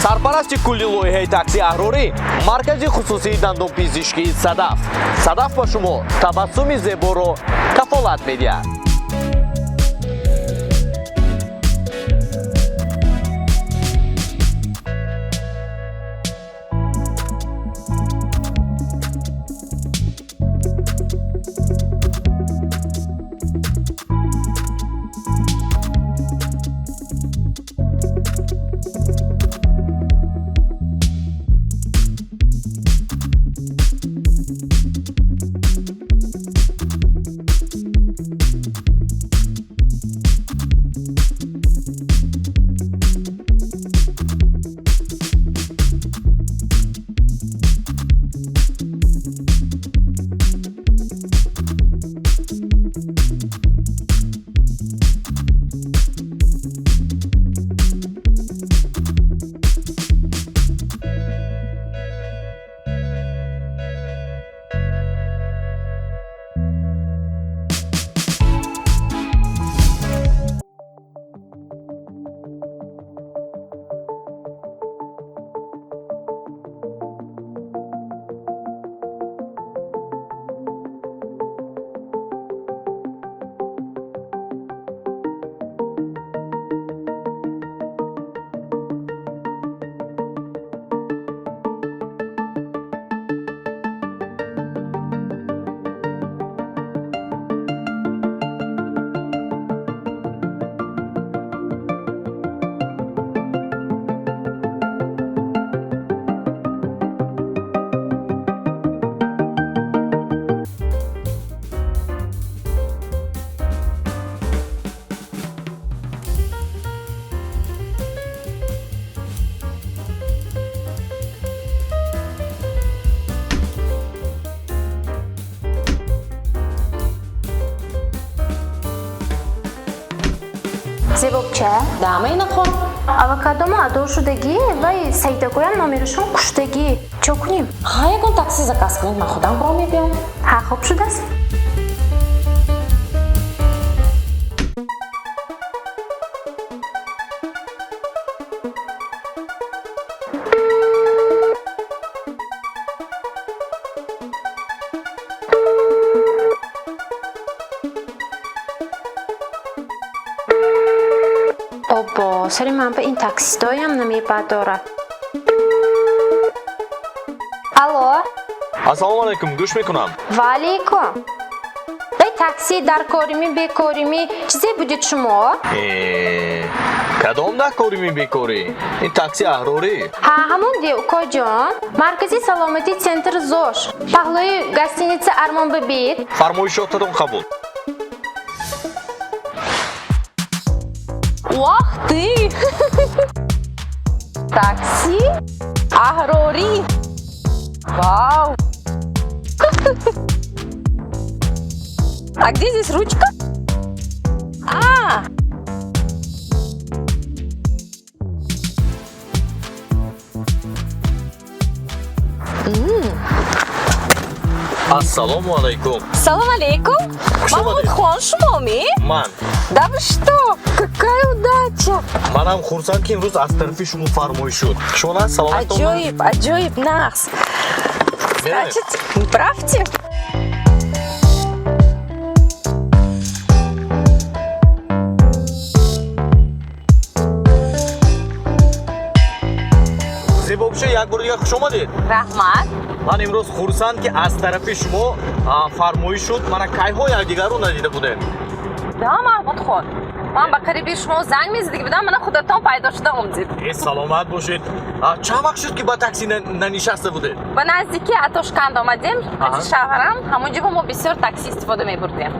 سرپرست کلی لایحه تاکسی اهراری مرکز خصوصی دندانپزشکی صدف با شما تبسم زیبا رو کفالت می‌دهد. زیبابچه؟ دامه نخور. авокадомо адо шудагӣ вай сайдагоям номерашон куштагӣ чо кунем? ягон такси заказ кунед, ман худам бро мебиём. Ҳа, хуб шудааст. обо сари ман ба ин таксистоям намепардорад. алло. ассалому алайкум, гӯш мекунам. ва алайкум. дай такси дар корими бекорими чизе будед шумо? кадом дар корими бекорӣ? ин такси аҳрорӣ? ҳа, ҳамон де укоҷон. маркази саломатӣ центр зош паҳлӯи гостиница армон бибед. фармоишотатон қабул. Вах ты! Такси? Аҳрорӣ? Вау! А где здесь ручка? ассалому алайкум. Салом алейкум. Мамудхон шумоми? ман. Да вы что? Какая удача! манам хурсанд ки имрӯз аз тарафи шумо фармоиш шуд. шумо саломатом? Аҷоиб, нағз. Значит, не правьте? зебобша як бор дига хуш омадед. Раҳмат. ман имрӯз хурсанд ки аз тарафи шумо фармоиш шуд. мана кайҳо якдигарро надида будем. Да, Маҳмудхон. ман ба қариби шумо занг мезидӣ будам, мана худатон пайдо шуда омадед. саломат бошед. чанд вақт шуд ки ба такси нанишаста будед? ба наздики Атошканд омадем. ҳази шаҳрам ҳамонҷо мо бисёр такси истифода мебурдем.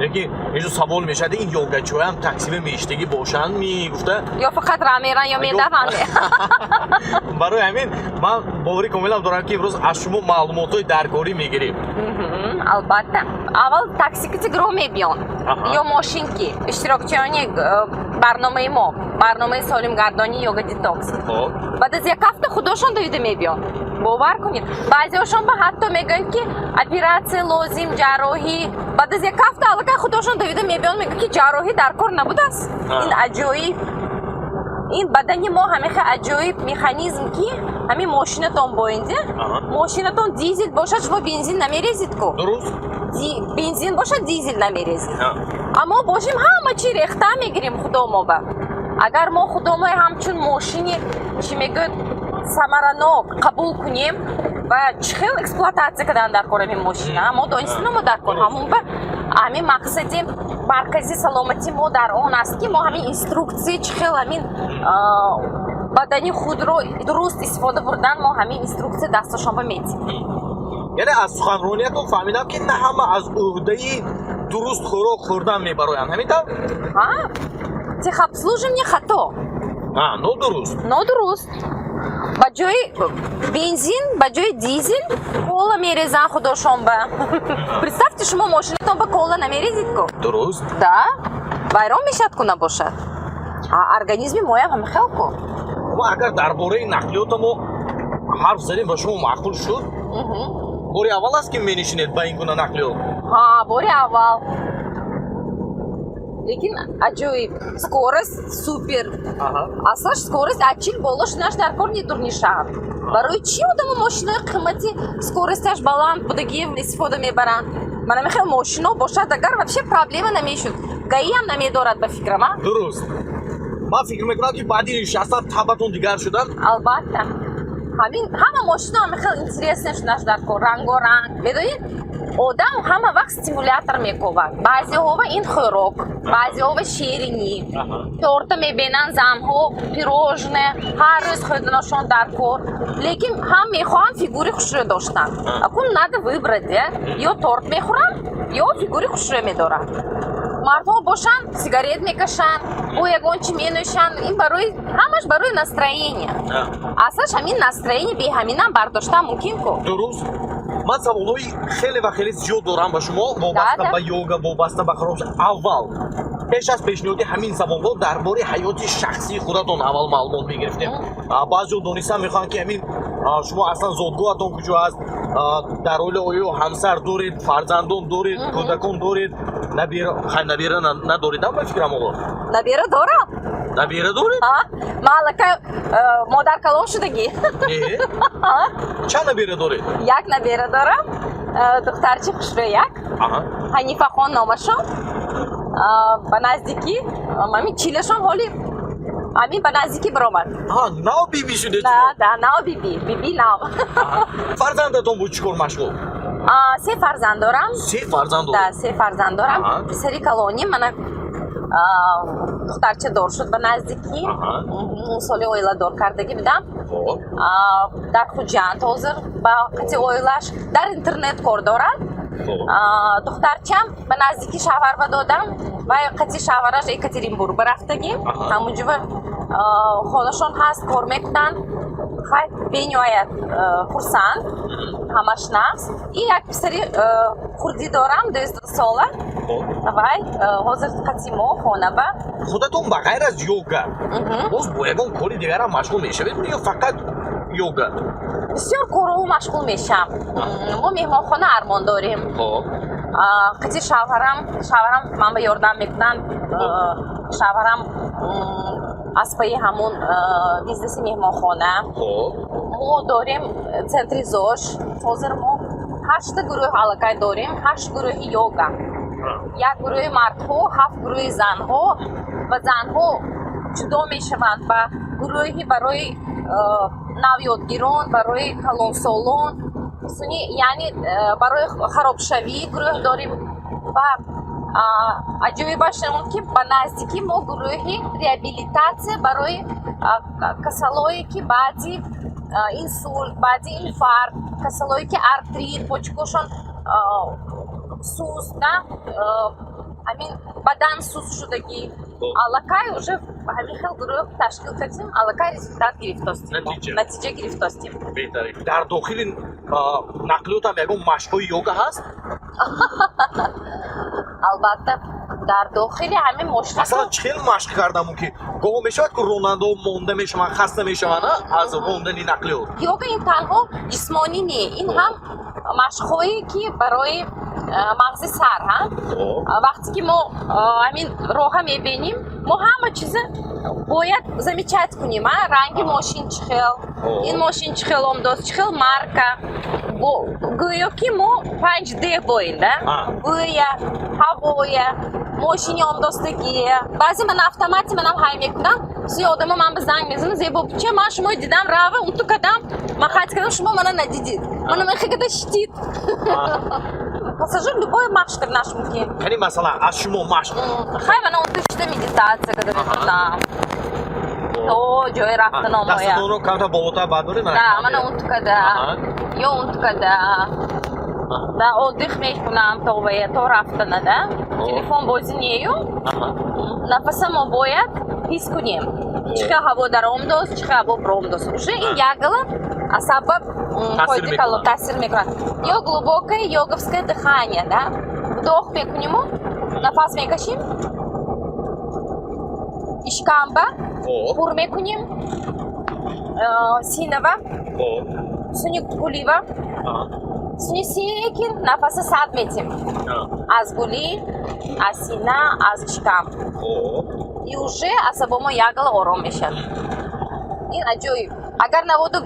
лекин инҷо савол мешад, ин ёгачоям таксиби мештагӣ бошанд мегуфта? ё фақат рамеран ё медаванд. барои ҳамин ман боварӣ комилам дорам ки имрӯз аз шумо маълумотҳои даркорӣ мегирем. албатта. аввал такси ки гро мебиён ё мошин ки иштирокчиёни барномаи мо, барномаи солимгардонӣ ёга детокс. баъд аз як ҳафта худошон довида мебиён. бовар кунед, баъзеҳошон ба ҳатто мегӯянд ки оператсия лозим, ҷарроҳӣ. баъд аз як ҳафта аллакай худошон довида мебиён, мегӯянд ки ҷарроҳӣ дар кор набудааст. ин аҷоиб. این بدنی ما همیشه عجایب مکانیزم که همین ماشینتون باینده ماشینتون دیزل باشه شما بنزین نمیریزید کو درست بنزین باشه دیزل نمیریزید اما باشیم همه چی ریخته میگیریم خدا ما با اگر ما خدا ما همچون ماشینی چی میگه ثمرانو قبول کنیم و چخیل اکسپلواتاسیا کردن در کار این ماشین ما دانستیم ما در کار همون به همین مقصدی مرکزی سلامتی ما در آن است که ما همین اینستروکسی چخیل همین بدنی خود رو درست استفاده بردن ما همین اینستروکسی دستشان میدیم یعنی از سخنرانیتون فهمیدم که نه همه از عهده درست خوراک خوردن میبراین همینطور؟ ها техобслуживание خطا نادرست با جای بنزین با جای دیزل کولا میریزن خودشون با представьте شما ماشینتون با کولا نمیریزید کو درست да ویران میشد کنه باشد ارگانیسم ما هم خیلی کو ما اگر درباره نقلیات ما حرف زدیم و شما معقول شد باری اول است که می‌نشینید با این گونه نقلیات ها باری اول لیکن عجایب скорость супер اصلا скорость ачил болош наш дар кор недурнишад барои чӣ одама мошинаи қимати скоростяш баланд будагӣ истифода мебаранд мана мехоҳам мошино бошад агар вообще проблема намешуд гаи ҳам намедорад ба фикрама дуруст ман фикр мекунам ки баъди нишастан табатон дигар шудан албатта ҳамин ҳама мошино ҳам хеле интересне шудаш дар кор рангоранг медонед одам ҳама вақт стимулятор мековад баъзеҳова ин хӯрок баъзеҳова ширинӣ торта мебинанд занҳо пирожне ҳар рӯз ходинашон дар кор лекин ҳам мехоҳанд фигури хушрӯ доштан акун надо выбрать ё торт мехӯранд ё фигури хушрӯ медоранд мардҳо бошанд сигарет мекашанд бо ягон чӣ менӯшанд ин барои ҳамаш барои настроение аслаш ҳамин настроение беҳаминам бардоштан мумкин ку дуруст ман саволҳои хеле ва хеле зиёд дорам ба шумо вобаста ба йога вобаста ба харобши аввал пеш аз пешниҳоди ҳамин саволҳо дар бораи ҳаёти шахсии худатон аввал маълумот мегирифтем баъзеҳо донистан мехоҳанд ки ҳамин шумо аслан зодгоҳатон куҷо аст дар оила оё ҳамсар доред фарзандон доред кӯдакон доред набира надоред ба фикрам оғо набира дорам набира доред ман аллакай модаркалон шудагӣ чанд набира доред як набира дорам духтарчи хушрӯ як ҳанифахон номашон ба наздикӣ ҳамин чилашон ҳоли ҳамин ба наздикӣ биромад нав биби шуде да нав биби нав фарзандатон бо чӣ кор машғул се фарзанд дорам се фарзанд дорам писари калонӣ мана духтарча дор шуд ба наздикӣ соли оиладор кардагӣ будам дар хуҷанд ҳозир ба қати оилаш дар интернет кор дорад духтарчам ба наздикӣ шаварва додам ва қати шавараш екатеринбург рафтагӣ ҳамунҷо хонашон ҳаст кор мекунанд хай бениҳоят хурсанд ҳамаш нағз и як писари хурдӣ дорам 12 сола вай ҳозир қати мо хонаба худатон ба ғайр аз йога боз бо ягон кори дигарам машғул мешавед ё фақат йога бисёр корҳо машғул мешавам мо меҳмонхона армон дорем қати шавҳарам ман ба ёрдам мекунанд шавҳарам аспаи ҳамун бизнеси меҳмонхона мо дорем центри зош ҳозир мо 8 гурӯҳ аллакай дорем 8 гурӯҳи йога як гурӯҳи мардҳо 7 гурӯҳи занҳо ва занҳо ҷудо мешаванд ба гурӯҳи барои навёдгирон барои калонсолон яъне барои харобшавӣ гурӯҳ дорем ва аҷоибаш он ки ба наздикӣ мо гурӯҳи реабилитатсия барои касалое ки баъди инсульт баъди инфаркт касалое ки артрит почкошон суст ҳамин бадан суст шудагӣ аллакай уже ҳамин хел гурӯҳ ташкил кардем аллакай результат гирифтостим натиҷа гирифтостим беҳтари дар дохили нақлиёт ҳам ягон машқҳои йога ҳаст албатта дар дохили ҳамин мошина асалан чӣ хел машқ кардаму ки гоҳо мешавад ки ронандаҳо монда мешаванд хаста мешаванд аз рондани нақлиёт йога ин танҳо ҷисмонӣ не ин ҳам машқҳое ки барои мағзи сар, вақти ки мо амин роҳа мебиним, мо ҳама чиза бояд замечать куним, ранги мошин чӣ хел, ин мошин чӣ хел омдоз, чӣ хел марка, гӯё ки мо 5D боин, бӯя, ҳавоя, мошини омдостагие. Баъзе ман автомати манам ҳай мекунам, зиё одамо ман ба занг мезанам, зебо чӣ ман шуморо дидам, рава он ту кадам, ман хайт кардам, шумо мана надидид, мана мехикада штид. Пассажир любой машқ карданаш мумкин. Яъни масалан аз шумо машқ. Хай мана он ту шида медитация када мекардам. То ҷои рафта номоя. Дастатонро камтар болотар бардорӣ? Да, мана он ту када. Ё он ту када. Да, отдых мекунам то вая, то рафтана, да? Телефон бозӣ нею. Нафаса мо бояд ҳис кунем. Чӣ хел ҳаво даромдоз, чӣ хел ҳаво промдоз. Уже ин якгала асабаб таъсир мекунад. Ё глубокое йоговское дыхание, да? Вдох мекунему, нафас мекашим. Ишкамба, пур мекунем. Синава, суни гулива. Суни секин, нафаса сад метим. Аз гули, аз сина, аз ишкам. И уже асабомо якгала ором мешад. Ин аҷоиб. Агар наводу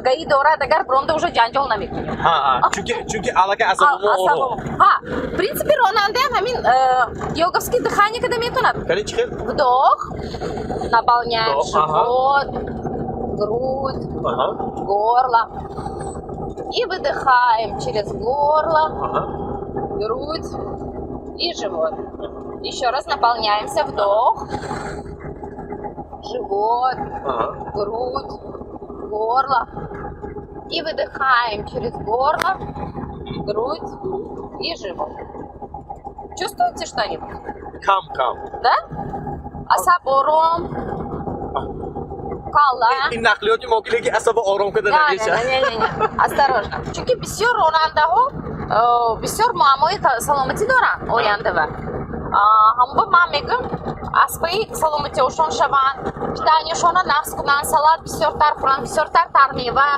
гаи дорад, агар бронда уже ҷанҷол намекунем. Чунки аллакай асабомо ором. В принципе ронандаам ҳамин йоговские дыхание када метавонад. Кани чӣ хел? Вдох, наполняем живот, грудь, горло. И выдыхаем через горло, грудь и живот. Еще раз наполняемся. Вдох, живот, грудь, горло. И выдыхаем через горло, грудь и живот. Чувствуете что-нибудь? Кам. Да? Асаб ором. Калла. Ин нақлиёти мокиле ки асаба ором када намешад. Не. Осторожно. Чунки бисёр ронандаҳо бисёр муаммои саломатӣ доранд ояндава. Ҳамба ман мегӯям асбаи саломатиошон шаванд, питаниашона нақс кунанд, салат бисёртар хӯранд, бисёртар тармева,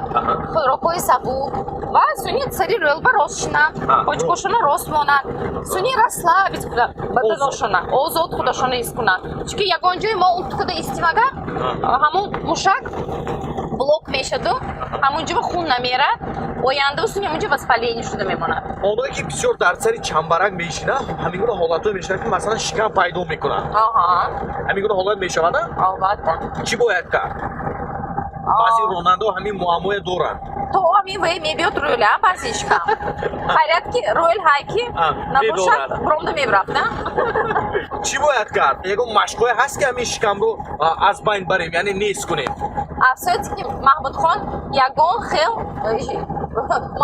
хӯрокҳои сабук ва суни сари рӯлба рост шинанд, ҳоҷқошона рост монанд, суни расслабит кунанд, бадазошона озод худашона ҳис кунанд. Чунки ягон ҷои мо утқада истим агар ҳамон мушак блок мешаду, ҳамунҷо хун намерад, оянда суни ҳамунҷо воспаление шуда мемонад. Оное ки бисёр дар сари чамбарак мешинанд, ҳамин гуна ҳолатҳое мешавад ки масалан шикам пайдо мекунанд. Ҳамин гуна ҳолат мешавад? Албатта. Чӣ бояд кард? Баъзи ронандаҳо ҳамин муаммое доранд. То ҳамин вай мебиёд рӯля баъзи шикам. Хайрат ки рӯл ҳайки набошад бромда мебирафт, на? Чӣ бояд кард? Ягон машқҳое ҳаст ки ҳамин шикамро аз байн барем, яъне нест кунем? Афсӯс ки Маҳмудхон ягон хел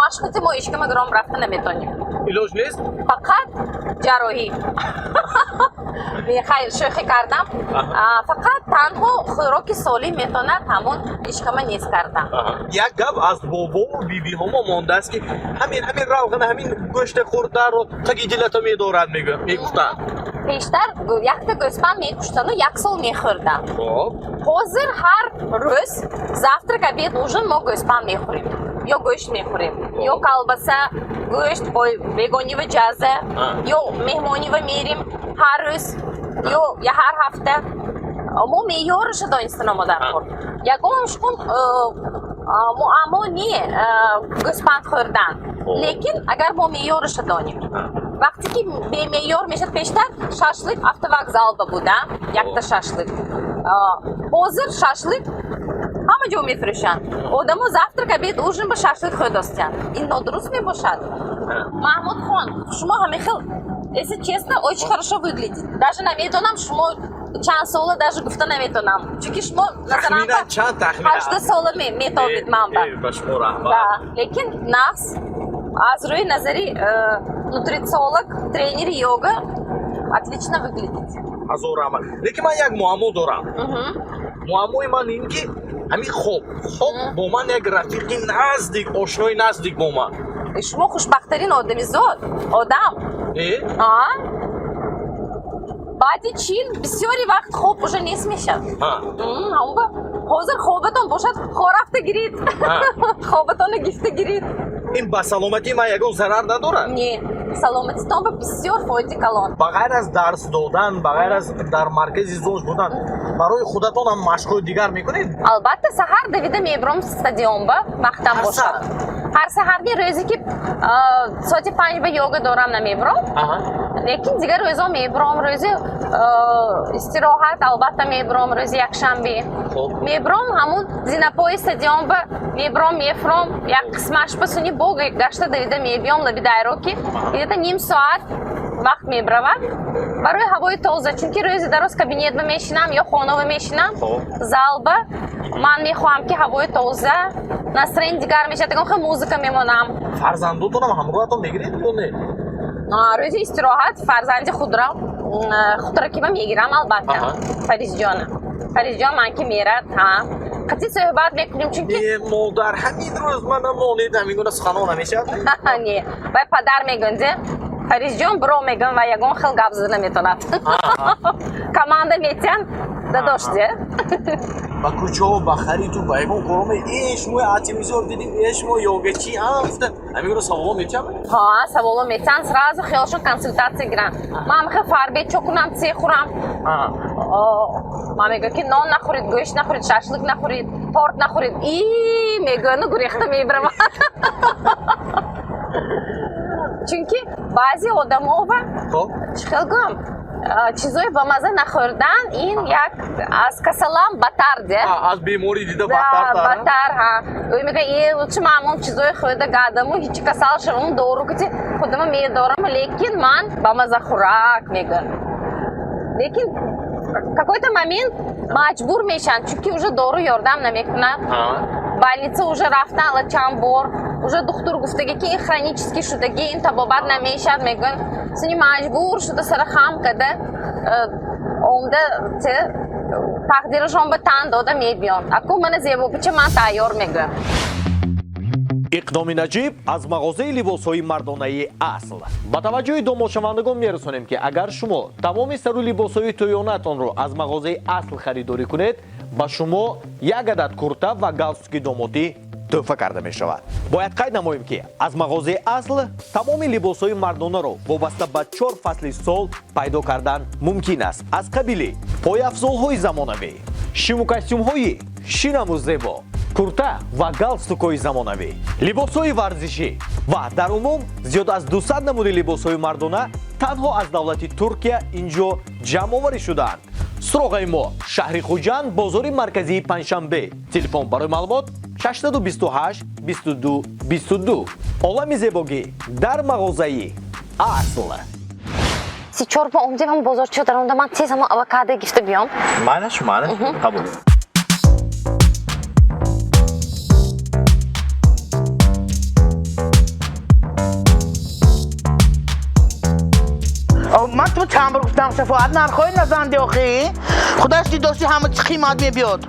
машқи мо ишкама гиром рафта наметонем. Илоҷ нест? Фақат ҷарроҳӣ. Хайр, шӯхӣ кардам. Фақат танҳо хӯроки солим метавонад ҳамон ишкама нест кардан. Як гап аз бобову бибиҳомо мондааст ки ҳамин равғана ҳамин гӯшти хурддаро таги дилата медорад мегуфтанд. Пештар якта гӯспанд мекуштану як сол мехӯрданд. Ҳозир ҳар рӯз завтрак, обед, ужин мо гӯспанд мехӯрем. Ё гӯшт мехӯрем, ё колбаса, гӯшт бо бегонива ҷаза, ё меҳмонива мерим ҳар рӯз, ё ҳар ҳафта. Мо меъёраша донистано модархӯр. Ягон шукун муаммо не гӯспанд хӯрдан, лекин агар мо меъёраша донем. Вақте ки бемеъёр мешад, пештар шашлик автовокзалда буда, якта шашлик. Ҳозир шашлик ҳама ҷо мефурӯшанд. Одамо завтрак, обед, ужин ба шашлик хӯрдостанд. Ин нодуруст мебошад. Маҳмудхон, шумо ҳамихел, если честно, очень хорошо выглядит. Даже намедонам шумо чанд сола даже гуфта наметонам. Чунки шумо тахминан чанд тахмина 18 сола метобид манба. Ба шумо раҳмат. Да, лекин нағз аз рӯи назари нутрициолог, тренери йога отлично выглядит. Ҳазор раҳмат. Лекин ман як муаммо дорам. Муаммои ман ин ки ҳамин хоб бо ман як рафиқи наздик, ошнои наздик бо ман. Шумо хушбахттарин одамизод, одам. баъди чил бисёри вақт хоб уже нест мешавад. ҳозир хобатон бошад хорафта гирид хобатони гифта гирид ин ба саломатии ман ягон зарар надорад? не саломатитон ба бисёр фоидаи калон ба ғайр аз дарс додан ба ғайр аз дар маркази зоҷ будан барои худатон ҳам машқҳои дигар мекунед? албатта саҳар давида мебурам стадионба вақтам бошад ҳар саҳарги рӯзе ки соати 5 ба йога дорам намебурам лекин дигар рӯзо мебурам рӯзи истироҳат албатта мебурам рӯзи якшанбе мебурам ҳамун зинапои стадионба мебурам мефурам як қисмаш ба суни бог гашта давида мебиём лаби дайро ки где-то ним соат вақт мебравад барои ҳавои тоза чунки рӯзи дароз кабинетба мешинам ё хонава мешинам залба ман мехоҳам ки ҳавои тоза настроени дигар мешавад ягон хел музыка мемонам фарзандотонам ҳамроҳатон мегиред ё не? рӯзи истироҳат фарзанди худракиба мегирам албатта фаризҷон ман ки мерад қатӣ суҳбат мекунем чунки модар ҳамин рӯз манам монед ҳамин гуна суханон намешавад не вай падар мегӯнде фаризҷон биро мегӯн ва ягон хел гап зада наметавонад команда метиҳан дадоште ба куҷо ба хариду ба ягон короме шумо атимизор дидим шумо ёгачи гуфта ҳамин гуна саволо метиҳам саволо метиҳан сразу хиёлшон консультатсия гиранд ман мехоҳам фарбед чо кунам се хӯрам ман мегӯям ки нон нахӯред гӯшт нахӯред шашлик нахӯред торт нахӯред мегӯяну гурехта мебирам чунки баъзе одамова чӣ хел гӯям чизои ба мазза нахӯрдан ин як аз касалам баттар де аз беморӣ дида баттар ӯ мегӯяд лучше ман ҳамон чизои хӯрда гадаму ҳичи касал шавам дору кити худама медорам лекин ман ба мазза хӯрак мегӯям лекин какой-то момент маҷбур мешаванд чунки уже дору ёрдам намекунад больница уже рафтан алла чанд бор уже духтур гуфтаги ки ин хронически шудаги ин табобат намешавад мегӯянд сини маҷбур шуда сара хам када омда тақдирашон ба тан дода мебиён аку мана зебопича ман тайёр мегӯям иқдоми наҷиб аз мағозаи либосҳои мардонаи асл ба таваҷҷӯҳи домошавандагон мерасонем ки агар шумо тамоми сару либосҳои тӯёнатонро аз мағозаи асл харидорӣ кунед ба шумо як адад курта ва галстуки домотӣ тӯҳфа карда мешавад. Бояд қайд намоем ки аз мағозаи асл тамоми либосҳои мардонаро вобаста ба 4 фасли сол пайдо кардан мумкин аст. Аз қабили пойафзолҳои замонавӣ, шиму костюмҳои шинаму зебо, курта ва галстукҳои замонавӣ, либосҳои варзишӣ ва дар умум зиёд аз 200 намуди либосҳои мардона танҳо аз давлати Туркия инҷо ҷамъоварӣ шудаанд. суроғаи мо шаҳри Хуҷанд, бозори марказии Панҷшанбе. Телефон барои маълумот 628 22 22. олами зебогӣ дар мағозаи асл. 34 ба омдем бозорчиё даромда ман тез ҳамон авокадо гифта биём Майнаш қабул. من تو چند بار گفتم شفاعت نرخواه نزن دیوخی خودش دیداشتی همه چی قیمت میبیاد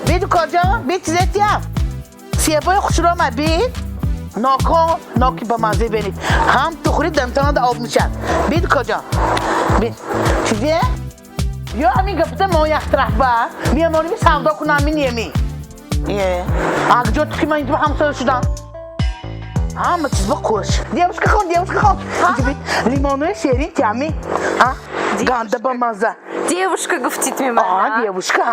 بید کجا؟ بید چیزتی هم سیبای خوش رو آمد بید ناکی با مزه بینید هم تو خورید دمتان آب میشن بید کجا؟ بید چیزیه؟ یا همین گفته ما یک طرف با میامانی می سودا کنم می نیمی اگه جا تو که من اینجا همسایه شدم همه چیز با خوش دیوشکه خون لیمونوی شیرین جمعی گنده با مزه девушка гуфтид мемана девушка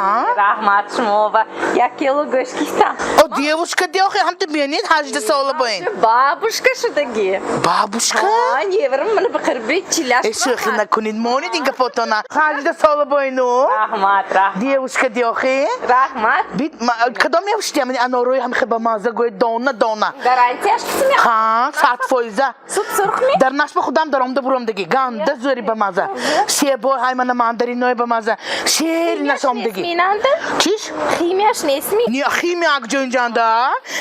раҳмат шумо як кило гӯшт гирифтам девушка диохи ҳам ту биёнед 18 сола боин бабушка шудагӣ бабушка неверам мана бихирби чилаш шӯхӣ накунед монед ин гапотона 18 сола боину раҳмат девушка диохи раҳмат кадом мевуштиам анорои ҳам ба маза гӯй дона гарантияш кисми ҳа 100% суд сурхми дар нашба худам даромда буромдаги ганда зӯри ба маза себо ҳаймана мандариной ба маза шери нашомдаги чиш химияш несми не химия акҷо инҷанда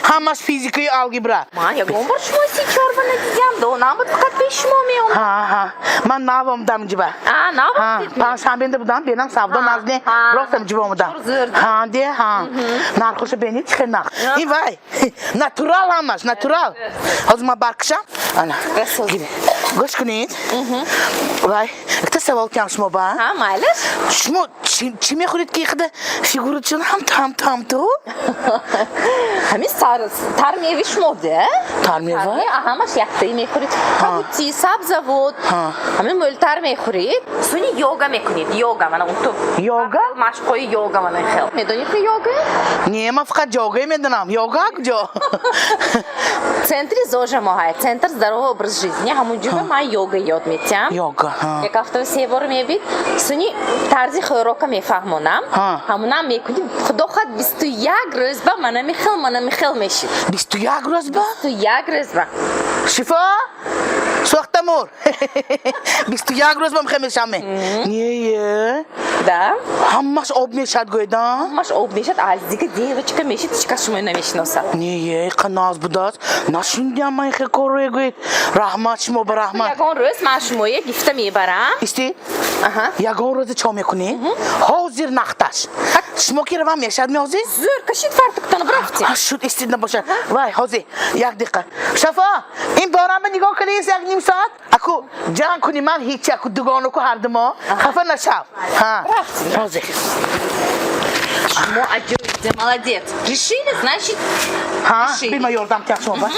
ҳамаш физикаи алгебра ман ягон бор шумо 34 ба надидям донам буд фақат пеш шумо меомад ҳа ман навомдам ҷиба панҷшанбенда будам бенам савдо назди ростам ҷиба омадам де нархоша бенед чӣ хел нарх ин вай натурал ҳамаш натурал ҳозир ман баркашам гӯш кунед вай икта سوال کنم شما با ها مایلش شما چی میخورید که خدا فیگورتون هم تو همین تر میوه شمرده تر میوه همش یخته میخورید کابوتی سبزوت همین مولتر میخورید سونی یوگا میکنید یوگا من اون تو یوگا مشقای یوگا من خیلی میدونید که یوگا نه من فقط یوگا میدونم یوگا کجا центре ЗОЖа мое, центр здорового образа жизни. همونجا من یوگا یاد میتم. یوگا. یک هفته 3 بار میبید. سونی طرزی خوراک میفهمونم. همونم میکنیم. خدا خود 21 روز با من میخل میشید. 21 روز با؟ 21 روز با. شفا؟ سوختمور. 21 روز با میخل میشم. نیه. Да. همش آب میشد گویدم. همش آب میشد. از دیگه دیوچه میشید. چیکار شما نمیشناسم. نیه. قناز بوداست. نشوندیم من خیلی کاری گوید. رحمت شما به رحمت. یکان روز من شما یک گیفته میبرم. استی؟ یکان روز چه میکنی؟ حاضر نختش. شما کی رو میشد میازی؟ زور کشید فرتکتان برفتیم. شد استید نباشه. وای حاضر. یک دقیقه. شفا این بارم به نگاه کنی یک نیم ساعت. اکو جان کنی من هیچ اکو دوگانو کو هر دما. خفه نشو. ها. حاضر. شما عجوزه молодец. Решили, значит, решили. بیما یاردم کرد شما با.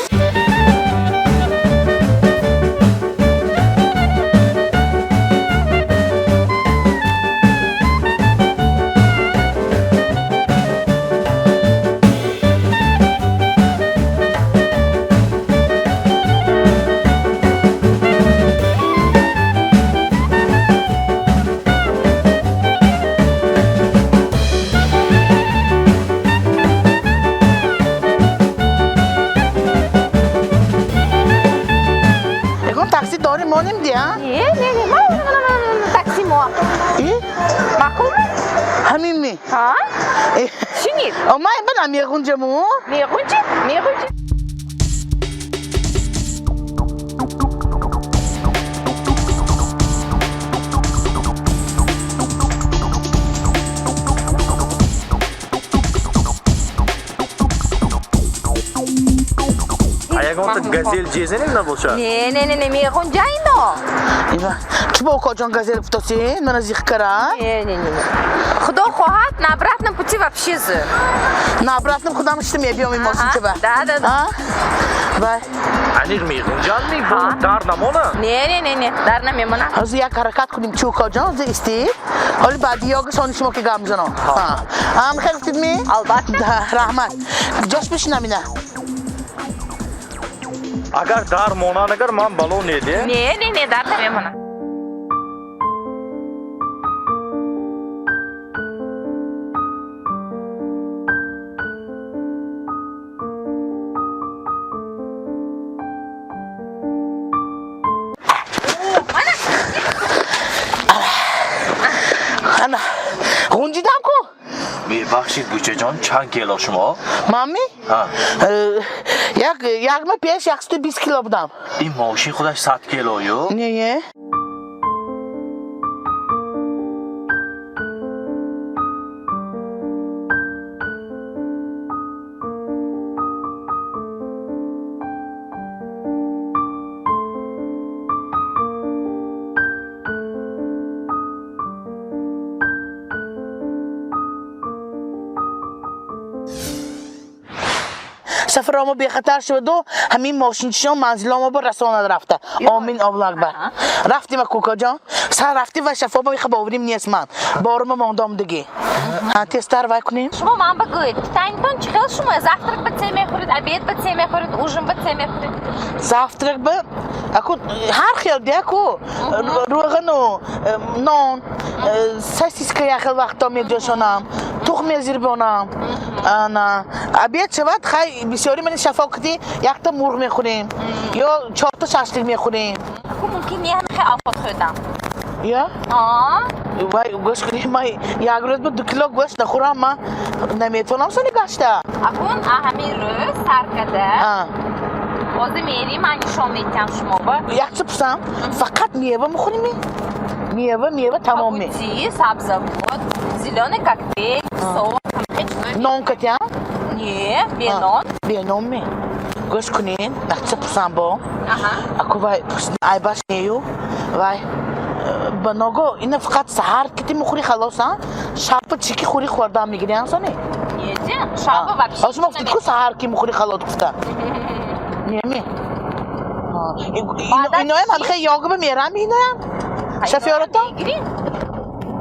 تاکسی ما. معقول؟ همین می. ها؟ چی نیست؟ اما این بدم میگونجه مو؟ میگونجه؟ газель جزنیم نباشه. نه میگونجه اینا. چی با کجان газель فتوسی؟ من از یک کرا؟ نه. خدا خواهد نبراتنم پوتی вообще زر. نبراتنم خودم اشتم بیام این ماشین چه با؟ Да. بای. انیق میگونجان میگون در نمونه؟ نه در نمیمونه. از یک حرکت کنیم چو کجان ز استی؟ حالی بعدی یاگ سانی شما که گام زنم. هم خیلی گفتید می؟ البته. رحمت. جاش بشینم اینه. اگر در مونان اگر من بالو نیده؟ نه در نمیمونه. انا غنجیدم کو؟ ببخشید بوچه جان چند کیلو شما؟ مامی؟ یک ما پیش 120 کیلو بودم. این ماشین خودش 100 کیلویو؟ نه. سفر ما بی خطر شد و همین ماشینشون منزل ما با رسانه رفته. آمین الله اکبر. رفتیم کوکا جان. سر رفتیم و شفا با باوریم نیست من. بارم ماندام دیگه. تستر وای کنیم. شما من بگوید. تاینتون چخیل شما زفترک بچه میخورید، عبید بچه میخورید، اوجم بچه میخورید. زفترک به اكو هر خيال ديكو روغنو نون ساسيس كيا خل وقتا ميدوشونام تخم زيربونام انا ابيت شبات خاي بسيوري من شفاكتي ياكتا مرغ میخوریم یا 4 تا شاشلیک میخوریم ممكن يعني خي افضل خدام یا وای گوش کنی ما یک روز با 2 کیلو گوشت نخورم ما نمیتونم سونی گشته اكون همین روز سرکده بازی میری من شام میتم شما با یک چه پسم فقط میوه میخوریم میوه تمام می کابوتی سبزوات زیلون کوکتل سوس نون کتیم نه بی نون می گوش کنین یک چه پسم با اکو وای ای باش نیو وای با نگاه اینا فقط سحر کتی میخوری خلاص ها شب چیکی خوری خوردم میگیری انسانی یه شابه و حالا شما گفتید که سحر کی میخوری خلاص گفتم نیمی اینا هم خیلی یاگه بمیرم اینا هم شفیارتا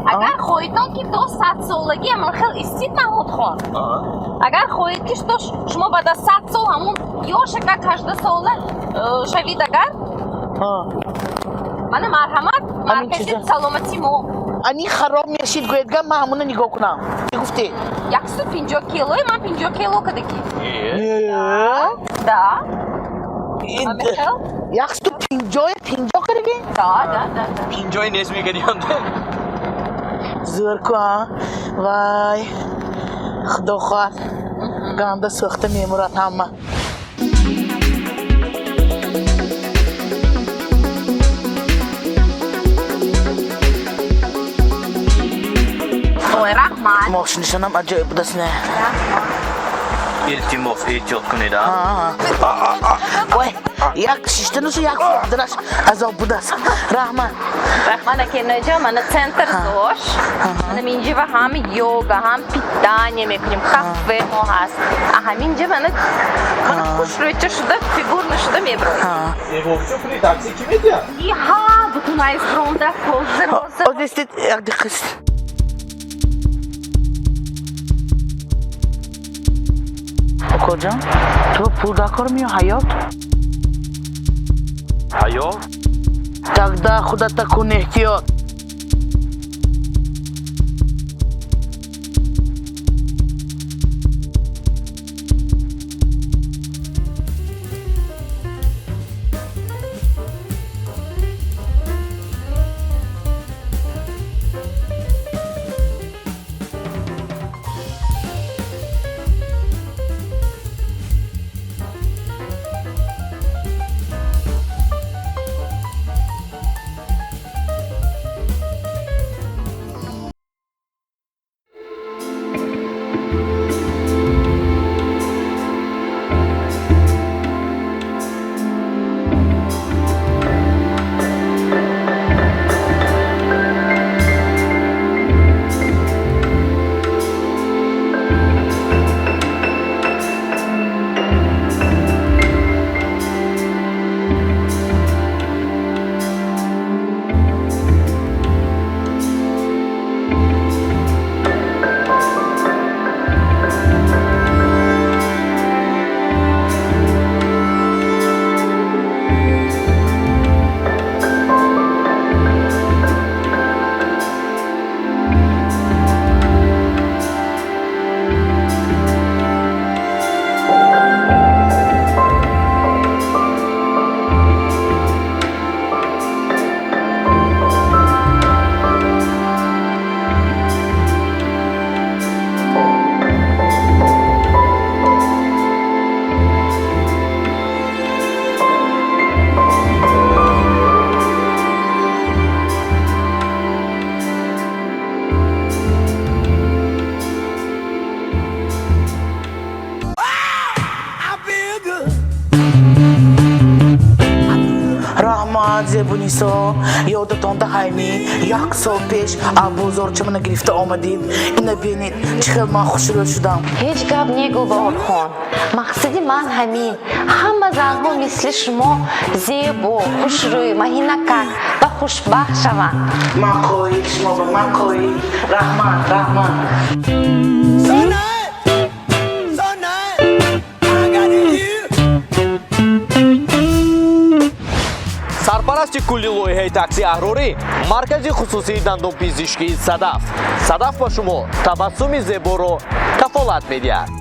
اگر خواهیدان که 200 سالگی هم خیلی استید محمود خان اگر خواهید که شما بعد از 100 سال همون یا شکر 18 ساله شوید اگر من مرحمت مرکزی سلامتی ما انی خراب میشید گویدگم من همونه نگاه کنم چی گفتی؟ 150 کیلوی من 50 کیلو کدکی да 150 کردگی؟ да 50 نیست میگریانده زور کن وای خدا خواهد گنده سوخته میمورد همه ой рахмат ماشینشانم عجایب بودست نه التماس احتیاط کنید وای یک شیشتنوشو یک فردنش عذاب بودست رحمت من که نجا من центр ЗОЖ من اینجا و هم یوگا هم питание میکنیم کافه ما هست همینجا من خوش رویچه شده фигурно شده میبرویم Evovçu kuni taksi kim ediyor? ها بتون айс фронда позер o destet як дикист کجا؟ تو پول دکار میو حیات؟ Hayat? tak da خودت کن احتیاط زبونیسا یادتان دهیمی یک سال پیش ابوزرچه من گرفته آمدید اینو بینید چه خیلی من خوشرو شدم هیچ گپ نگو بابا خان مقصدی من همین همه زنها مثل شما زیبا خوشروی مهینکک و خوشبخت شوند من خواهید شما با من خواهید رحمت سرپرست کلی لایحه تاکسی احراری مرکز خصوصی دندانپزشکی صدف با شما تبسم زیبا رو کفالت می‌دهد.